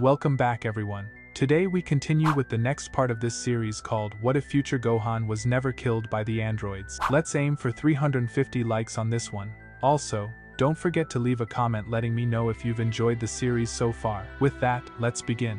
Welcome back everyone. Today we continue with the next part of this series called What If Future Gohan Was Never Killed by the Androids. Let's aim for 350 likes on this one. Also, don't forget to leave a comment letting me know if you've enjoyed the series so far. With that, let's begin.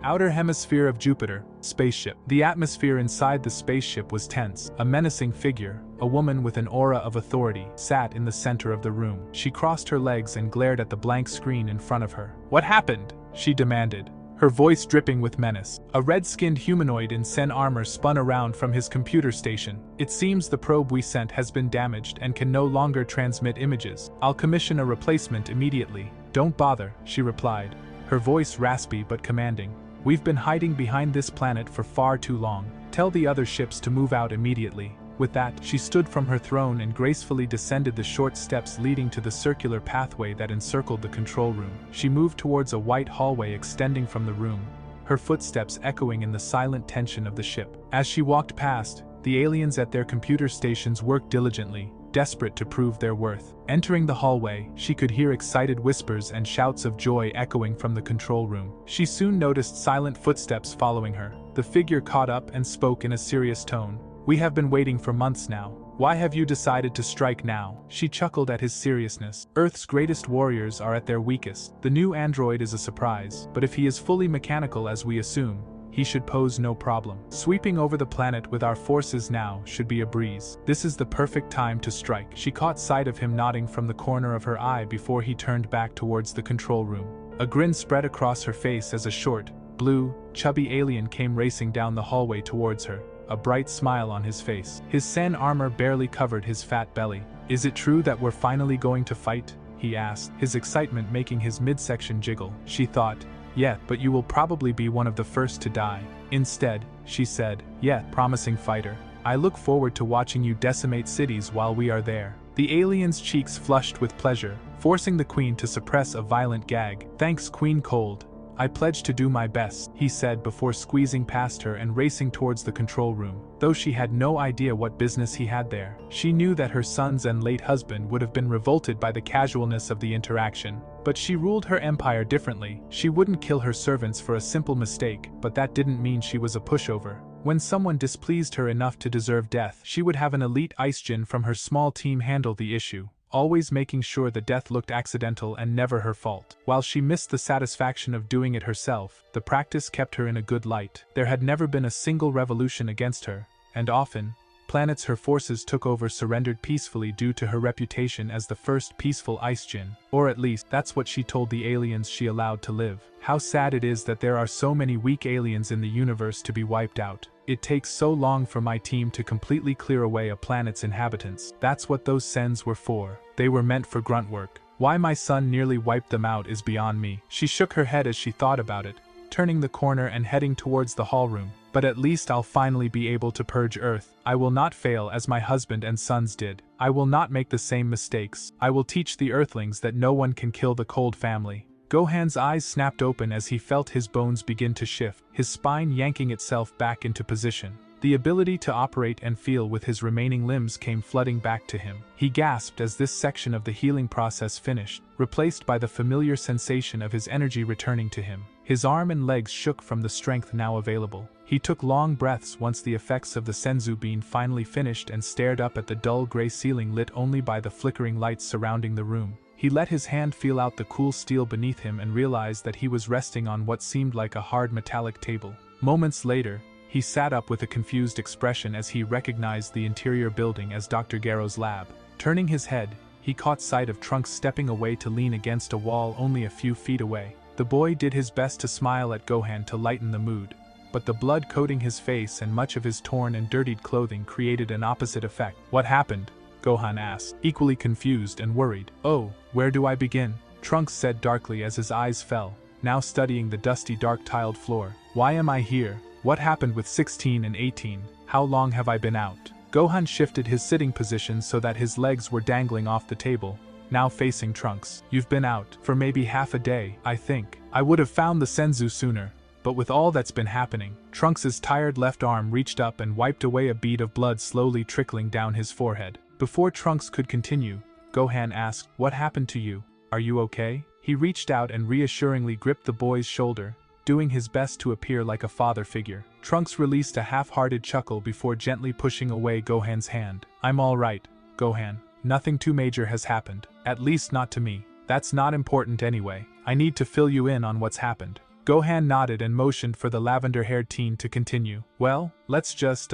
Outer hemisphere of Jupiter, spaceship. The atmosphere inside the spaceship was tense. A menacing figure, a woman with an aura of authority, sat in the center of the room. She crossed her legs and glared at the blank screen in front of her. "What happened?" she demanded, her voice dripping with menace. A red-skinned humanoid in Sen armor spun around from his computer station. "It seems the probe we sent has been damaged and can no longer transmit images. I'll commission a replacement immediately." "Don't bother," she replied, her voice raspy but commanding. "We've been hiding behind this planet for far too long. Tell the other ships to move out immediately." With that, she stood from her throne and gracefully descended the short steps leading to the circular pathway that encircled the control room. She moved towards a white hallway extending from the room, her footsteps echoing in the silent tension of the ship. As she walked past, the aliens at their computer stations worked diligently, desperate to prove their worth. Entering the hallway, she could hear excited whispers and shouts of joy echoing from the control room. She soon noticed silent footsteps following her. The figure caught up and spoke in a serious tone. "We have been waiting for months now. Why have you decided to strike now?" She chuckled at his seriousness. "Earth's greatest warriors are at their weakest. The new android is a surprise, but if he is fully mechanical as we assume, he should pose no problem. Sweeping over the planet with our forces now should be a breeze. This is the perfect time to strike." She caught sight of him nodding from the corner of her eye before he turned back towards the control room. A grin spread across her face as a short, blue, chubby alien came racing down the hallway towards her, a bright smile on his face. His Sen armor barely covered his fat belly. "Is it true that we're finally going to fight?" he asked, his excitement making his midsection jiggle. She thought, "Yeah, but you will probably be one of the first to die." Instead, she said, "Yeah, promising fighter. I look forward to watching you decimate cities while we are there." The alien's cheeks flushed with pleasure, forcing the queen to suppress a violent gag. "Thanks, Queen Cold. I pledge to do my best," he said before squeezing past her and racing towards the control room. Though she had no idea what business he had there, she knew that her sons and late husband would have been revolted by the casualness of the interaction. But she ruled her empire differently. She wouldn't kill her servants for a simple mistake, but that didn't mean she was a pushover. When someone displeased her enough to deserve death, she would have an elite ice djinn from her small team handle the issue, always making sure the death looked accidental and never her fault. While she missed the satisfaction of doing it herself, the practice kept her in a good light. There had never been a single revolution against her, and often, planets her forces took over surrendered peacefully due to her reputation as the first peaceful ice djinn. Or at least, that's what she told the aliens she allowed to live. How sad it is that there are so many weak aliens in the universe to be wiped out. It takes so long for my team to completely clear away a planet's inhabitants. That's what those Sens were for. They were meant for grunt work. Why my son nearly wiped them out is beyond me." She shook her head as she thought about it, turning the corner and heading towards the hallroom. "But at least I'll finally be able to purge Earth. I will not fail as my husband and sons did. I will not make the same mistakes. I will teach the Earthlings that no one can kill the Cold family." Gohan's eyes snapped open as he felt his bones begin to shift, his spine yanking itself back into position. The ability to operate and feel with his remaining limbs came flooding back to him. He gasped as this section of the healing process finished, replaced by the familiar sensation of his energy returning to him. His arm and legs shook from the strength now available. He took long breaths once the effects of the Senzu bean finally finished and stared up at the dull gray ceiling lit only by the flickering lights surrounding the room. He let his hand feel out the cool steel beneath him and realized that he was resting on what seemed like a hard metallic table. Moments later, he sat up with a confused expression as he recognized the interior building as Dr. Garrow's lab. Turning his head, he caught sight of Trunks stepping away to lean against a wall only a few feet away. The boy did his best to smile at Gohan to lighten the mood, but the blood coating his face and much of his torn and dirtied clothing created an opposite effect. "What happened?" Gohan asked, equally confused and worried. "Oh, where do I begin?" Trunks said darkly as his eyes fell, now studying the dusty dark-tiled floor. "Why am I here? What happened with 16 and 18? How long have I been out?" Gohan shifted his sitting position so that his legs were dangling off the table, now facing Trunks. "You've been out for maybe half a day, I think. I would have found the Senzu sooner, but with all that's been happening." Trunks' tired left arm reached up and wiped away a bead of blood slowly trickling down his forehead. Before Trunks could continue, Gohan asked, "What happened to you? Are you okay?" He reached out and reassuringly gripped the boy's shoulder, doing his best to appear like a father figure. Trunks released a half-hearted chuckle before gently pushing away Gohan's hand. "I'm all right, Gohan. Nothing too major has happened. At least not to me. That's not important anyway. I need to fill you in on what's happened." Gohan nodded and motioned for the lavender-haired teen to continue. "Well, let's just,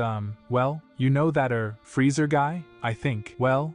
well, you know that, freezer guy? I think, well,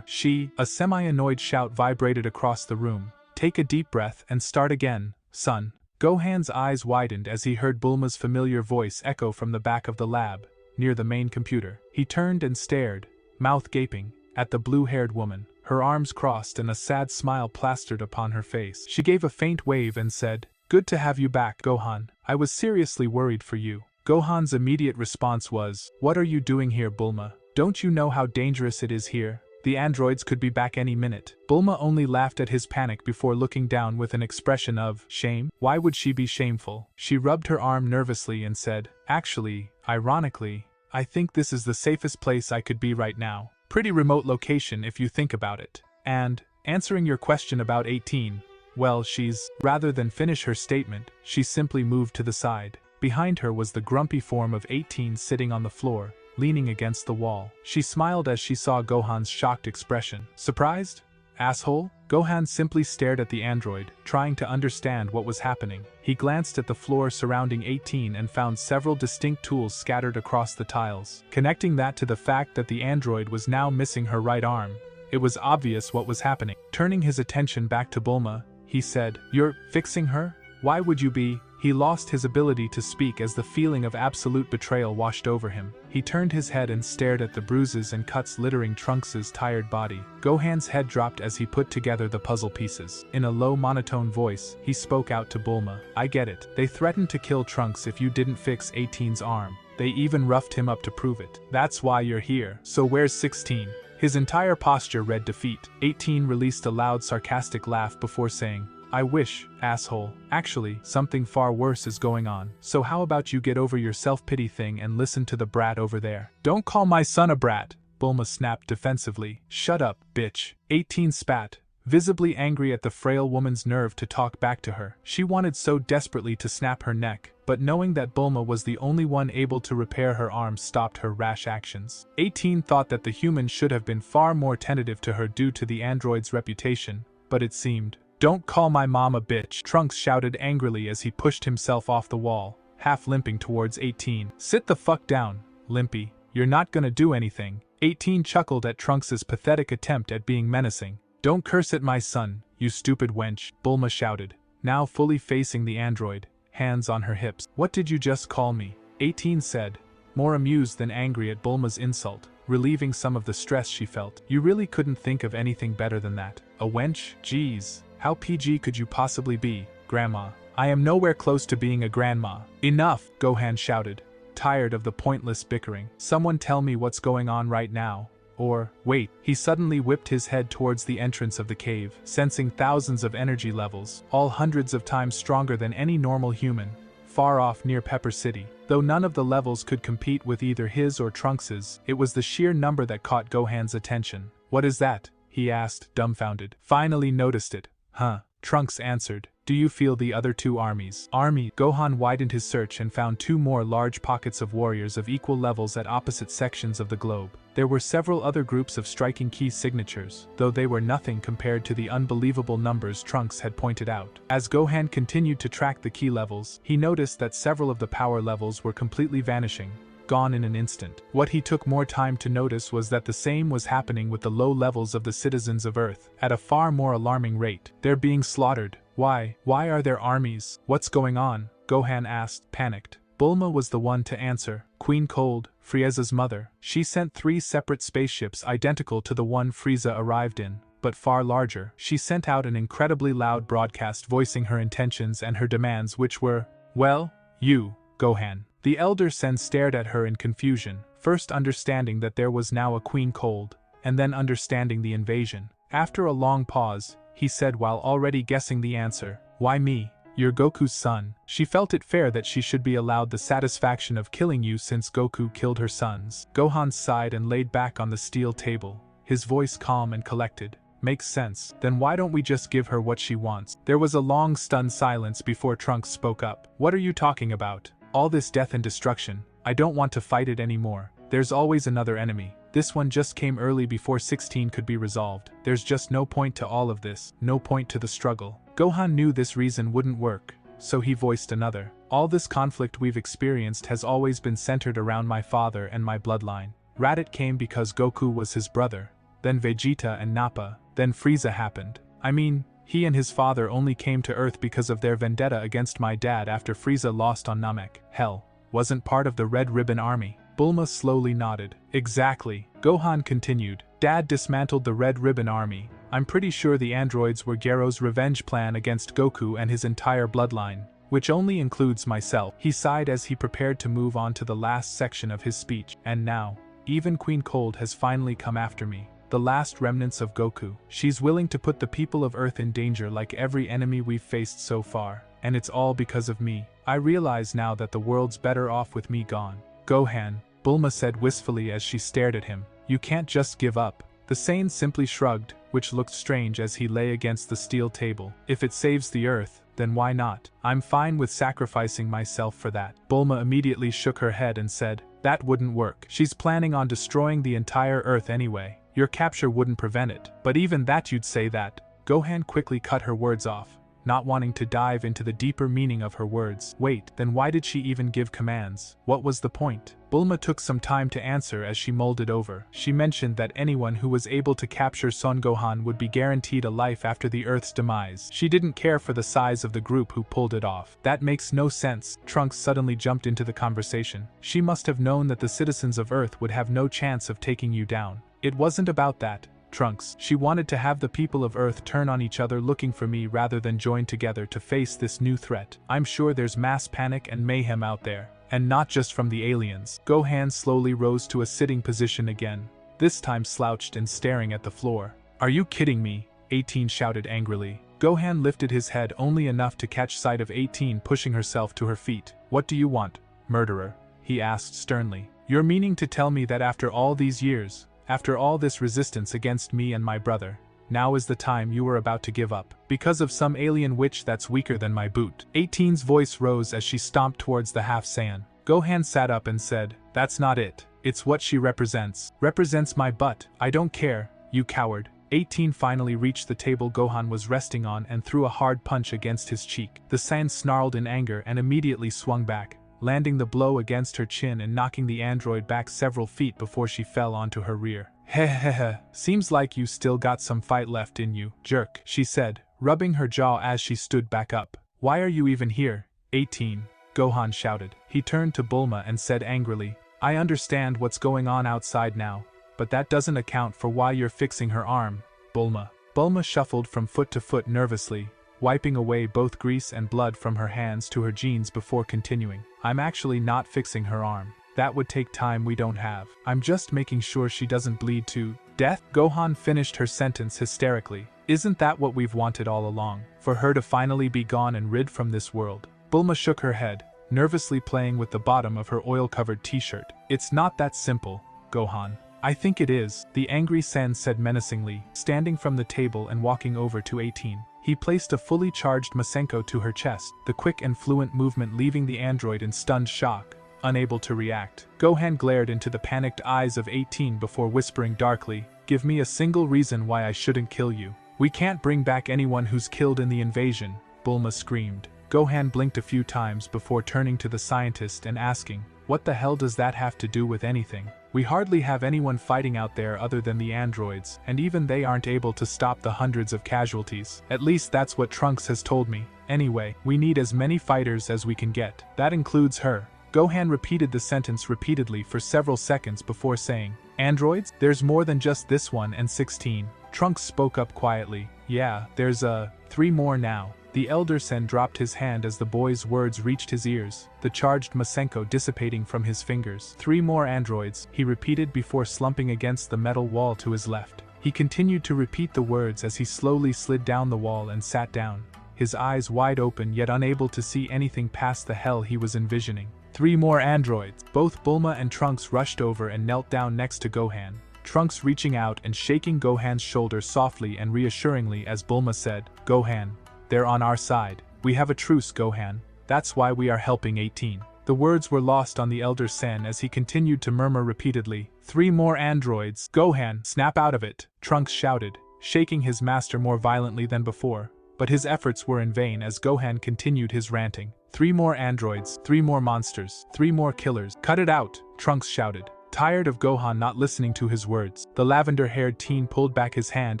she," a semi-annoyed shout vibrated across the room. "Take a deep breath and start again, son." Gohan's eyes widened as he heard Bulma's familiar voice echo from the back of the lab, near the main computer. He turned and stared, mouth gaping, at the blue-haired woman, her arms crossed and a sad smile plastered upon her face. She gave a faint wave and said, "Good to have you back, Gohan. I was seriously worried for you." Gohan's immediate response was, "What are you doing here, Bulma? Don't you know how dangerous it is here? The androids could be back any minute." Bulma only laughed at his panic before looking down with an expression of shame. Why would she be shameful? She rubbed her arm nervously and said, "Actually, ironically, I think this is the safest place I could be right now. Pretty remote location if you think about it. And, answering your question about 18, well, she's..." Rather than finish her statement, she simply moved to the side. Behind her was the grumpy form of 18 sitting on the floor, leaning against the wall. She smiled as she saw Gohan's shocked expression. "Surprised? Asshole?" Gohan simply stared at the android, trying to understand what was happening. He glanced at the floor surrounding 18 and found several distinct tools scattered across the tiles. Connecting that to the fact that the android was now missing her right arm, it was obvious what was happening. Turning his attention back to Bulma, he said, "You're fixing her? Why would you be?" He lost his ability to speak as the feeling of absolute betrayal washed over him. He turned his head and stared at the bruises and cuts littering Trunks' tired body. Gohan's head dropped as he put together the puzzle pieces. In a low monotone voice, he spoke out to Bulma. "I get it. They threatened to kill Trunks if you didn't fix 18's arm. They even roughed him up to prove it. That's why you're here. So where's 16? His entire posture read defeat. 18 released a loud sarcastic laugh before saying, "I wish, asshole. Actually, something far worse is going on. So how about you get over your self-pity thing and listen to the brat over there?" "Don't call my son a brat," Bulma snapped defensively. "Shut up, bitch." 18 spat, visibly angry at the frail woman's nerve to talk back to her. She wanted so desperately to snap her neck, but knowing that Bulma was the only one able to repair her arm stopped her rash actions. 18 thought that the human should have been far more tentative to her due to the android's reputation, but it seemed. "Don't call my mom a bitch," Trunks shouted angrily as he pushed himself off the wall, half limping towards 18. "Sit the fuck down, Limpy. You're not gonna do anything." 18 chuckled at Trunks' pathetic attempt at being menacing. "Don't curse at my son, you stupid wench," Bulma shouted, now fully facing the android, hands on her hips. "What did you just call me?" 18 said, more amused than angry at Bulma's insult, relieving some of the stress she felt. "You really couldn't think of anything better than that. A wench? Jeez. How PG could you possibly be, Grandma? I am nowhere close to being a grandma." "Enough," Gohan shouted, tired of the pointless bickering. "Someone tell me what's going on right now. Or, wait." He suddenly whipped his head towards the entrance of the cave, sensing thousands of energy levels, all hundreds of times stronger than any normal human, far off near Pepper City. Though none of the levels could compete with either his or Trunks's, it was the sheer number that caught Gohan's attention. "What is that?" he asked, dumbfounded. "Finally noticed it. Huh," Trunks answered. "Do you feel the other two armies?" "Army?" Gohan widened his search and found two more large pockets of warriors of equal levels at opposite sections of the globe. There were several other groups of striking key signatures, though they were nothing compared to the unbelievable numbers Trunks had pointed out. As Gohan continued to track the key levels, he noticed that several of the power levels were completely vanishing, gone in an instant. What he took more time to notice was that the same was happening with the low levels of the citizens of Earth, at a far more alarming rate. "They're being slaughtered. Why are there armies? What's going on?" Gohan asked, panicked. Bulma was the one to answer. Queen Cold, Frieza's mother. She sent 3 separate spaceships identical to the one Frieza arrived in, but far larger. She sent out an incredibly loud broadcast voicing her intentions and her demands, which were, well, you, Gohan. The elder Sen stared at her in confusion, first understanding that there was now a Queen Cold, and then understanding the invasion. After a long pause, he said while already guessing the answer, "Why me? You're Goku's son." She felt it fair that she should be allowed the satisfaction of killing you since Goku killed her sons. Gohan sighed and laid back on the steel table, his voice calm and collected. Makes sense. Then why don't we just give her what she wants? There was a long stunned silence before Trunks spoke up. What are you talking about? All this death and destruction. I don't want to fight it anymore. There's always another enemy. This one just came early before 16 could be resolved. There's just no point to all of this, no point to the struggle. Gohan knew this reason wouldn't work, so he voiced another. All this conflict we've experienced has always been centered around my father and my bloodline. Raditz came because Goku was his brother, then Vegeta and Nappa, then Frieza happened. I mean, he and his father only came to Earth because of their vendetta against my dad after Frieza lost on Namek. Hell, wasn't part of the Red Ribbon Army. Bulma slowly nodded. Exactly. Gohan continued. Dad dismantled the Red Ribbon Army. I'm pretty sure the androids were Gero's revenge plan against Goku and his entire bloodline, which only includes myself. He sighed as he prepared to move on to the last section of his speech. And now, even Queen Cold has finally come after me. The last remnants of Goku. She's willing to put the people of Earth in danger like every enemy we've faced so far. And it's all because of me. I realize now that the world's better off with me gone. Gohan, Bulma said wistfully as she stared at him. You can't just give up. The Saiyan simply shrugged, which looked strange as he lay against the steel table. If it saves the Earth, then why not? I'm fine with sacrificing myself for that. Bulma immediately shook her head and said, that wouldn't work. She's planning on destroying the entire Earth anyway. Your capture wouldn't prevent it. But even that you'd say that. Gohan quickly cut her words off, not wanting to dive into the deeper meaning of her words. Wait, then why did she even give commands? What was the point? Bulma took some time to answer as she mulled it over. She mentioned that anyone who was able to capture Son Gohan would be guaranteed a life after the Earth's demise. She didn't care for the size of the group who pulled it off. That makes no sense. Trunks suddenly jumped into the conversation. She must have known that the citizens of Earth would have no chance of taking you down. It wasn't about that, Trunks. She wanted to have the people of Earth turn on each other looking for me rather than join together to face this new threat. I'm sure there's mass panic and mayhem out there. And not just from the aliens. Gohan slowly rose to a sitting position again, this time slouched and staring at the floor. Are you kidding me? 18 shouted angrily. Gohan lifted his head only enough to catch sight of 18 pushing herself to her feet. What do you want, murderer? He asked sternly. You're meaning to tell me that after all these years, after all this resistance against me and my brother, now is the time you were about to give up, because of some alien witch that's weaker than my boot. 18's voice rose as she stomped towards the half-Saiyan. Gohan sat up and said, that's not it. It's what she represents. Represents my butt. I don't care, you coward. 18 finally reached the table Gohan was resting on and threw a hard punch against his cheek. The Saiyan snarled in anger and immediately swung back, landing the blow against her chin and knocking the android back several feet before she fell onto her rear. Hehehe, seems like you still got some fight left in you, jerk, she said, rubbing her jaw as she stood back up. Why are you even here? 18, Gohan shouted. He turned to Bulma and said angrily, I understand what's going on outside now, but that doesn't account for why you're fixing her arm, Bulma. Bulma shuffled from foot to foot nervously, wiping away both grease and blood from her hands to her jeans before continuing. I'm actually not fixing her arm. That would take time we don't have. I'm just making sure she doesn't bleed to death. Gohan finished her sentence hysterically. Isn't that what we've wanted all along? For her to finally be gone and rid from this world? Bulma shook her head, nervously playing with the bottom of her oil-covered t-shirt. It's not that simple, Gohan. I think it is, the angry Sen said menacingly, standing from the table and walking over to 18. He placed a fully charged Masenko to her chest, the quick and fluent movement leaving the android in stunned shock, unable to react. Gohan glared into the panicked eyes of 18 before whispering darkly, give me a single reason why I shouldn't kill you. We can't bring back anyone who's killed in the invasion, Bulma screamed. Gohan blinked a few times before turning to the scientist and asking, what the hell does that have to do with anything? We hardly have anyone fighting out there other than the androids, and even they aren't able to stop the hundreds of casualties. At least that's what Trunks has told me. Anyway, we need as many fighters as we can get. That includes her. Gohan repeated the sentence repeatedly for several seconds before saying, androids? There's more than just this one and 16. Trunks spoke up quietly. Yeah, there's 3 more now. The elder Sen dropped his hand as the boy's words reached his ears, the charged Masenko dissipating from his fingers. 3 more androids, he repeated before slumping against the metal wall to his left. He continued to repeat the words as he slowly slid down the wall and sat down, his eyes wide open yet unable to see anything past the hell he was envisioning. 3 more androids. Both Bulma and Trunks rushed over and knelt down next to Gohan, Trunks reaching out and shaking Gohan's shoulder softly and reassuringly as Bulma said, "Gohan, they're on our side. We have a truce, Gohan. That's why we are helping 18. The words were lost on the elder Sen as he continued to murmur repeatedly, "3 more androids! Gohan, snap out of it!" Trunks shouted, shaking his master more violently than before, but his efforts were in vain as Gohan continued his ranting. 3 more androids, 3 more monsters, 3 more killers. Cut it out, Trunks shouted. Tired of Gohan not listening to his words, the lavender-haired teen pulled back his hand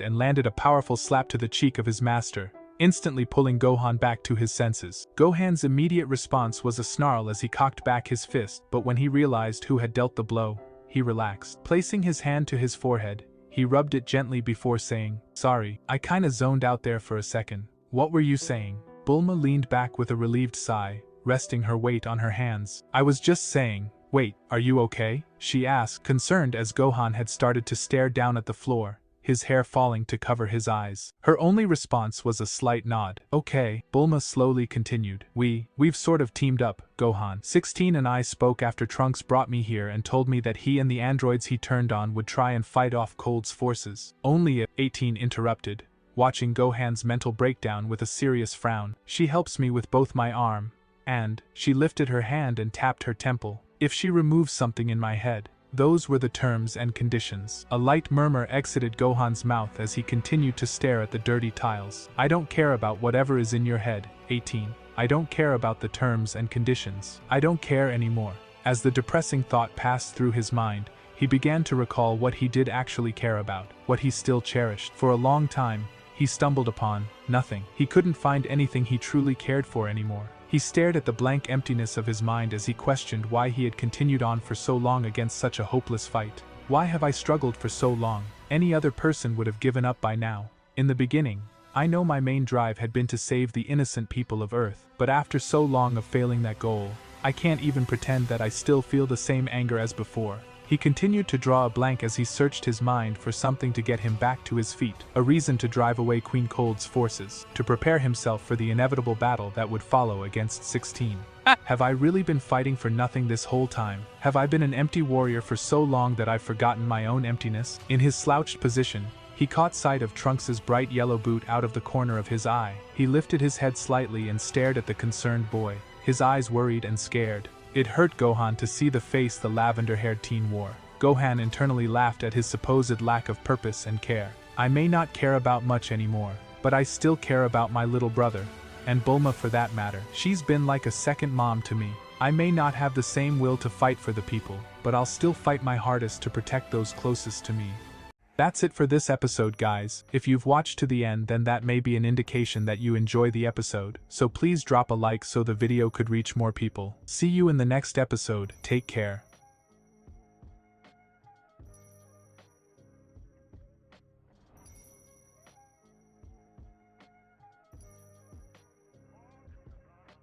and landed a powerful slap to the cheek of his master, instantly pulling Gohan back to his senses. Gohan's immediate response was a snarl as he cocked back his fist, but when he realized who had dealt the blow, he relaxed. Placing his hand to his forehead, he rubbed it gently before saying, "Sorry, I kinda zoned out there for a second. What were you saying?" Bulma leaned back with a relieved sigh, resting her weight on her hands. "I was just saying, wait, are you okay?" she asked, concerned as Gohan had started to stare down at the floor, his hair falling to cover his eyes. Her only response was a slight nod. "Okay," Bulma slowly continued. We've sort of teamed up, Gohan. 16 and I spoke after Trunks brought me here and told me that he and the androids he turned on would try and fight off Cold's forces. Only if," 18 interrupted, watching Gohan's mental breakdown with a serious frown. "She helps me with both my arm, and," she lifted her hand and tapped her temple, "if she removes something in my head." Those were the terms and conditions. A light murmur exited Gohan's mouth as he continued to stare at the dirty tiles. "I don't care about whatever is in your head, 18. I don't care about the terms and conditions. I don't care anymore." As the depressing thought passed through his mind, he began to recall what he did actually care about, what he still cherished. For a long time, he stumbled upon nothing. He couldn't find anything he truly cared for anymore. He stared at the blank emptiness of his mind as he questioned why he had continued on for so long against such a hopeless fight. Why have I struggled for so long? Any other person would have given up by now. In the beginning, I know my main drive had been to save the innocent people of Earth, but after so long of failing that goal, I can't even pretend that I still feel the same anger as before. He continued to draw a blank as he searched his mind for something to get him back to his feet, a reason to drive away Queen Cold's forces, to prepare himself for the inevitable battle that would follow against 16. Have I really been fighting for nothing this whole time? Have I been an empty warrior for so long that I've forgotten my own emptiness? In his slouched position, he caught sight of Trunks's bright yellow boot out of the corner of his eye. He lifted his head slightly and stared at the concerned boy, his eyes worried and scared. It hurt Gohan to see the face the lavender-haired teen wore. Gohan internally laughed at his supposed lack of purpose and care. "I may not care about much anymore, but I still care about my little brother. And Bulma for that matter. She's been like a second mom to me. I may not have the same will to fight for the people, but I'll still fight my hardest to protect those closest to me." That's it for this episode, guys. If you've watched to the end, then that may be an indication that you enjoy the episode, so please drop a like so the video could reach more people. See you in the next episode. Take care.